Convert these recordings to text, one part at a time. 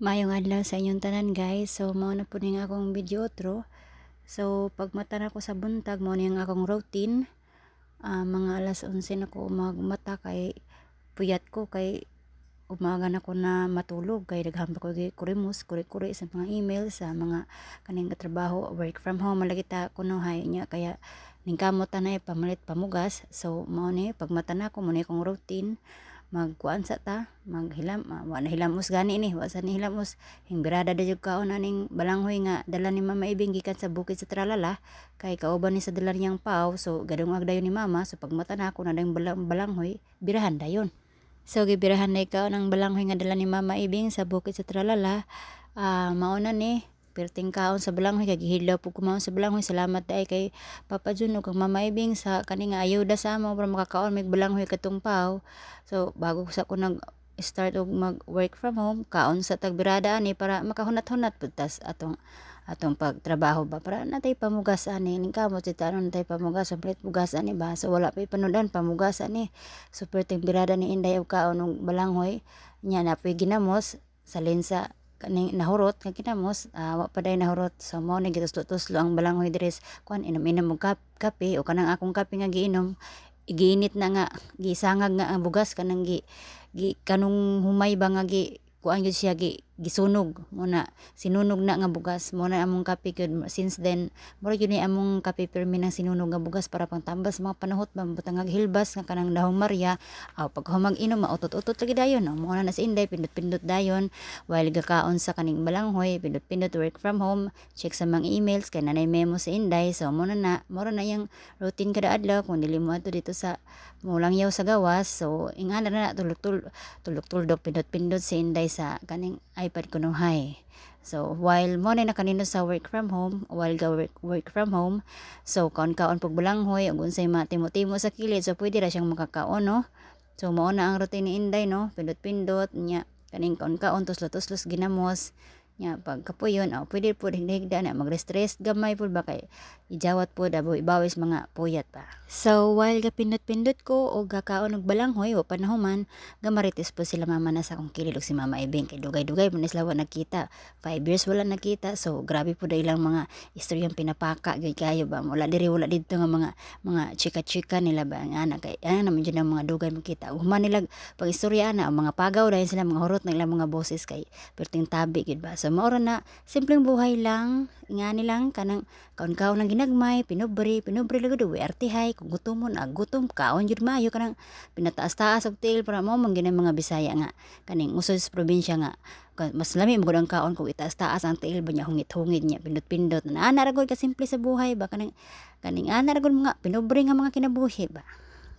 Maayong adlaw sa inyong tanan guys. So mao na po ning akong video outro. So pagmata na ko sa buntag mao ning akong routine. Mga alas 11 na ko magmata kay puyat ko kay umaga na ko na matulog kay daghan pa ko kurimus kuri-kuri sa mga email sa mga kaning katrabaho work from home malagita kuno hay nya kaya ning kamot na pamalit pamugas. So mao ni pagmata na ko mo ni akong routine magkuan sa ta maghilam wa na hilamos gani ni wa sa ni hilamos hingbirada da jud kaon aning balanghoy nga dala ni Mama Ibing gikan sa bukid sa Tralala kay kauban ni sa dala niyang paw. So gadungag dayon ni mama so pagmata na ako na dayong balanghoy birahan dayon. So gibirahan na ikaw ng balanghoy nga dala ni Mama Ibing sa bukid sa Tralala. Mauna ni perting kaon sa balanghoy kay gihilaw po kumaon sa balanghoy. Salamat day kay Papa Jun ug kang Mama Ibing sa kani nga ayuda sa amo para makakaon mig balanghoy katong paw. So bago sa ko nag start og mag work from home kaon sa tagbirada ani para makahunat-hunat pud tas atong pagtrabaho ba para natay pamugas ani ning kamot si tanon natay pamugas komplet pugas ani ba. So wala pay panudan pamugas ani super ting birada ni Inday og kaon og balanghoy nya na pay ginamos sa lensa kaning nahurot nga ginamos wa pa day nahurot. So mo ni gituslo-tuslo ang balanghoy dires kuan inom-inom og kape o kanang akong kape nga giinom giinit na nga gisangag nga ang bugas kanang gi kanung humay ba nga kuan gyud siya gisunog muna sinunog na nga bugas mo na among kape gyud since then mura gyud ni among kape pirmi nang sinunog nga bugas para pang tambas mga panahot butang hilbas nga kanang dahong Maria pag humag inom mautot-utot lagi dayon mo na si Inday pindot-pindot dayon while gakaon sa kaning balanghoy pindot-pindot work from home check sa mga emails kay nanay memo sa Inday. So mo na yang routine kada adlaw kung dili mo ato dito sa mulang yaw sa gawas. So ingana na tulok-tuldok pindot-pindot si Inday sa kaning iPad ko hay. So while mo na kanino sa work from home while work from home so kaon-kaon pag balanghoy ug unsay matimo-timo sa kilid so pwede ra siyang makakaon no. So mao na ang routine ni Inday no pindot-pindot nya kaning kaon-kaon tuslo-tuslos ginamos nya pagkapuyon pwede po higda na mag-stress gamay pud ba kay ijawat po dabo ibawis mga puyat pa. So while gapindot-pindot ko og gakaon og balanghoy wa panahuman gamarites po sila mama na sa akong kilid ug si Mama Ibing kay dugay-dugay man sila wa nagkita 5 years wala nakita. So grabe po ilang mga istoryang pinapaka gyud kayo ba wala dito nga mga chika-chika nila ba nga ana kay naman jud ang mga dugay makita human nila pag istorya na ang mga pagaw dahil sila mga horot ng ilang mga boses kay perting tabi gyud ba. So maura na simpleng buhay lang ingani lang kanang kaon-kaon lang ginagmay pinubri lagud artihay kung gutomon gutom kaon jud maayo kanang pinataas-taas og tail para mo man ginang mga Bisaya nga kaning usod sa probinsya nga mas lami mo ang kaon kung itaas-taas ang tail ba nya hungit-hungit nya pindot-pindot na ana ra gud ka simple sa buhay ba kaning ana ra gud mga pinubri nga mga kinabuhi ba.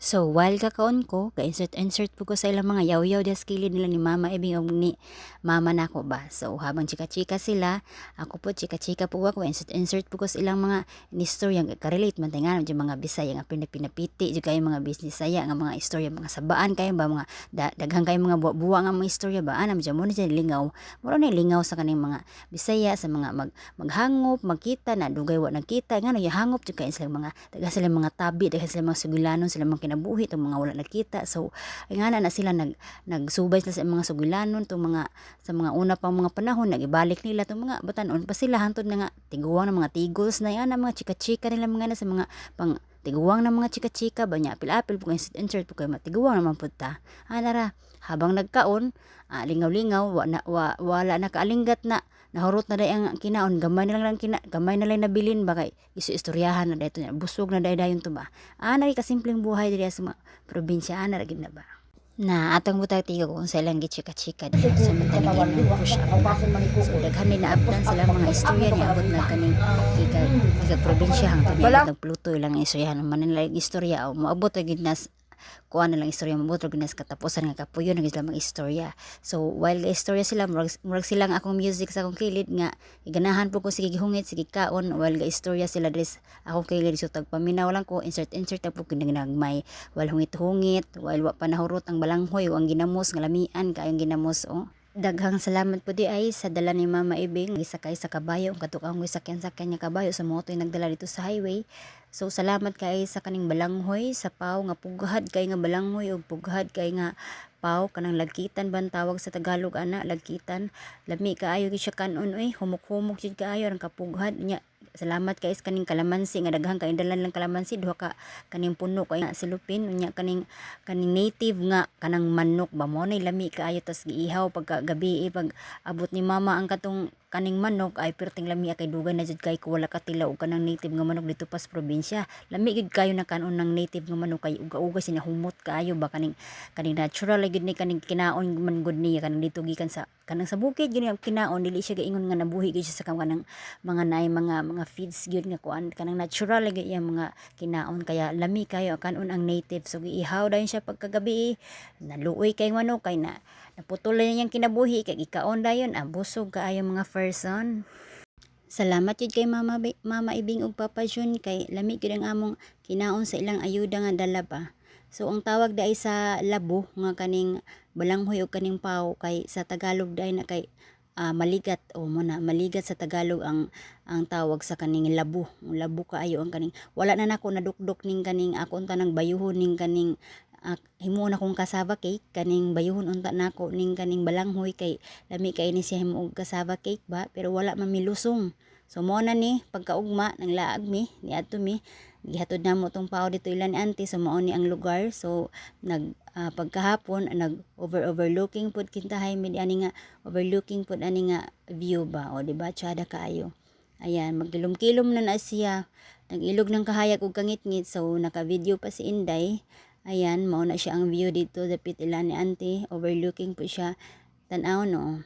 So while kakaon ko ka-insert po ko sa ilang mga yaw-yaw des kilid nila ni Mama Ibing og ni mama nako ba. So habang chika-chika sila ako po chika-chika po ako insert po ko sa ilang mga istorya nga ka-relate man tayo nga mga Bisaya nga pinapiti jud kayo mga business saya nga mga istorya mga sabaan kayo ba mga daghang kayo mga buwa nga mga istorya ba anam dyan mo na dyan lingaw mura na lingaw sa kaning mga Bisaya sa mga maghangop magkita na dugay wa nagkita nga no hangop jud kayo sila mga daghang sila mga tabi daghang sila mga sugilanon sila mga kinabuhi itong mga wala nakita. So ay nga na sila nagsubay sila sa mga sugilanon itong mga sa mga una pang mga panahon nagibalik nila itong mga batanon pa sila hantod na nga tiguang ng mga tigos na yan mga chika-chika nila mga na sa mga pang tiguang ng mga chika-chika ba niya apil-apil po kayo insert po kayo matiguang naman po ta anara habang nagkaon lingaw-lingaw wala na kaalinggat na nahurot na day ang kinaon gamay na lang gamay na lang nabilin ba kay istoryahan na dayto niya busog na dayon to ba nari ka simpleng buhay diri sa mga probinsya ana ra gid na ba na atong butang tigo kung sa ilang gichika-chika diya sa mataligin ng push up so daghan ni naabtan sila mga istorya ni abot na kaning giga probinsya hangtod ni abot ng Pluto ilang istoryahan man nila istorya o moabot gid nas kuan na lang istorya mabot og nas katapusan nga kapuyon ng islang mga istorya. So while istorya sila murag silang akong music sa akong kilid nga iganahan po ko sige gihungit sige kaon while ga istorya sila dres akong kilid so tagpaminaw lang ko insert po ginagmay while hungit while wa pa nahurot ang balanghoy o ang ginamos nga lamian kayong ginamos daghang salamat po di ay sa dala ni Mama Ibing gisakay sa kabayo ang katukang sakyan niya kabayo sa motoy nagdala dito sa highway. So salamat kay sa kaning balanghoy sa paw nga pughad kay nga balanghoy ug pughad kay nga paw kanang lagkitan ban tawag sa Tagalog ana, lagkitan. Lami kaayo gid siya kanon oy, humok-humok jud kaayo ang kapughad nya. Salamat kay is kaning kalamansi nga daghang kay dalan lang kalamansi duha ka kaning puno kay silupin unya kaning native nga kanang manok ba mo nay lami kaayo tas giihaw pagka gabi pag abot ni mama ang katong kaning manok ay perting lami kay dugay na jud kay ko wala ka tilaw og kanang native nga manok dito pas probinsya. Lami gid kayo na kanon ng native nga manok kay uga-uga sinahumot kaayo ba kaning natural gid ni kaning kinaon man gud niya kanang dito gikan sa kanang sa bukid gid kinaon dili siya gaingon nga nabuhi gid siya sa kanang mga naay mga feeds gyud nga kuan kanang natural gyud yang mga kinaon kaya lami kayo kanon ang native so giihaw dayon siya pagkagabi naluoy kay manok kay naputol na niyang kinabuhi kay ikaon dayon busog kaayo mga person. Salamat yun kay Mama Ibing ug Papa Jun kay lami gyud ang among kinaon sa ilang ayuda nga dala ba. So ang tawag dai sa labo nga kaning balanghoy ug kaning paw kay sa Tagalog dai na kay maligat o muna maligat sa Tagalog ang tawag sa kaning labo. Labo kaayo ang kaning wala na nako nadukdok ning kaning ako unta nang bayuhon ning kaning himo na kong cassava cake kaning bayuhon unta nako ning kaning balanghoy kay lami kay ni siya himo og cassava cake ba pero wala man mi lusong. So mo na ni pagkaugma nang laag mi ni adto mi gihatod namo tong pao dito ilan ni auntie so mao ni ang lugar so pagkahapon overlooking pud kintahay mi ani nga overlooking pud ani nga view ba o di ba tsada kaayo. Ayan magkilom-kilom na siya nagilog ng kahayag ug kangit-ngit so naka-video pa si Inday. Ayan mao na siya ang view dito dapit ilan ni auntie overlooking po siya tan-aw no.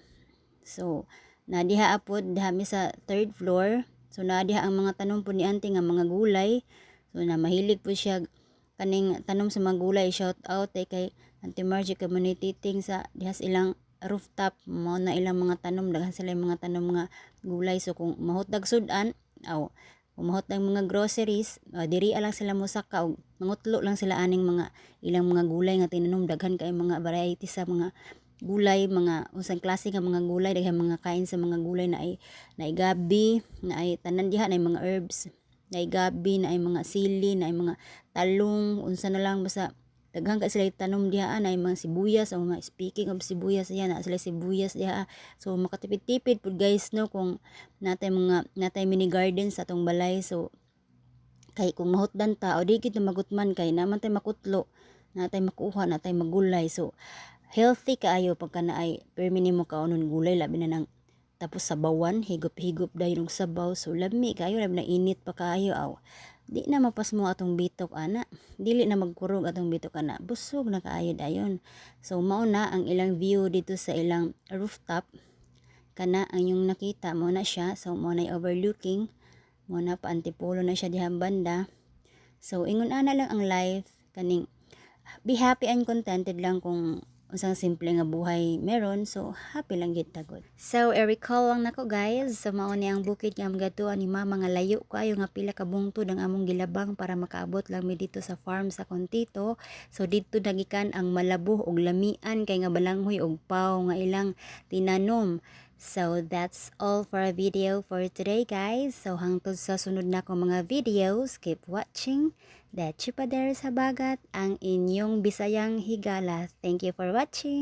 So nadiha apod diha mi sa third floor. So nadiha ang mga tanom po ni auntie nga mga gulay. So na mahilig po siya kaning tanom sa mga gulay. Shout out kay Auntie Margie Community Ting sa diha sa ilang rooftop mo na ilang mga tanom daghan sila mga tanom nga gulay. So kung mahutdag sudan kung mahutdag mga groceries diri lang sila mosaka og mangutlo lang sila aning mga ilang mga gulay nga tinanom daghan kay mga variety sa mga gulay mga unsang klase nga mga gulay daghang mga kain sa mga gulay na ay gabi na ay tanan diha na ay mga herbs na ay gabi na ay mga sili na ay mga talong unsa na lang basta daghang ka sila tanom diha na ay mga sibuyas o mga speaking of sibuyas diha na sila sibuyas diha so makatipid-tipid pud guys no kung natay mini garden sa atong balay so kay kung mahutdan ta o di gid na magutman kay naman tay makutlo natay makuha natay magulay so healthy kaayo pagka na ay permini mo kaunon gulay labi na nang tapos sabawan higop-higop dayon og sabaw so lami kaayo labi na init pa kaayo di na mapas mo atong bitok ana dili na magkurog atong bitok ana busog na kaayo dayon so mao na ang ilang view dito sa ilang rooftop kana ang yung nakita mo na siya so mo na overlooking mo na pa antipolo na siya dihang banda so ingon ana lang ang life kaning be happy and contented lang kung unsang simple nga buhay meron so happy lang gid tagod. So i-recall lang nako guys so mao ni ang bukid nga magatuan ni mama nga layo kayo nga pila ka bungtod ang among gilabang para makaabot lang mi dito sa farm sa Contito. So dito nagikan ang malabuh og lamian kay nga balanghoy og paw nga ilang tinanom. So that's all for a video for today guys. So hangtod sa sunod na ko mga videos, keep watching. That Chupader sa Bagat, ang inyong Bisayang Higala. Thank you for watching.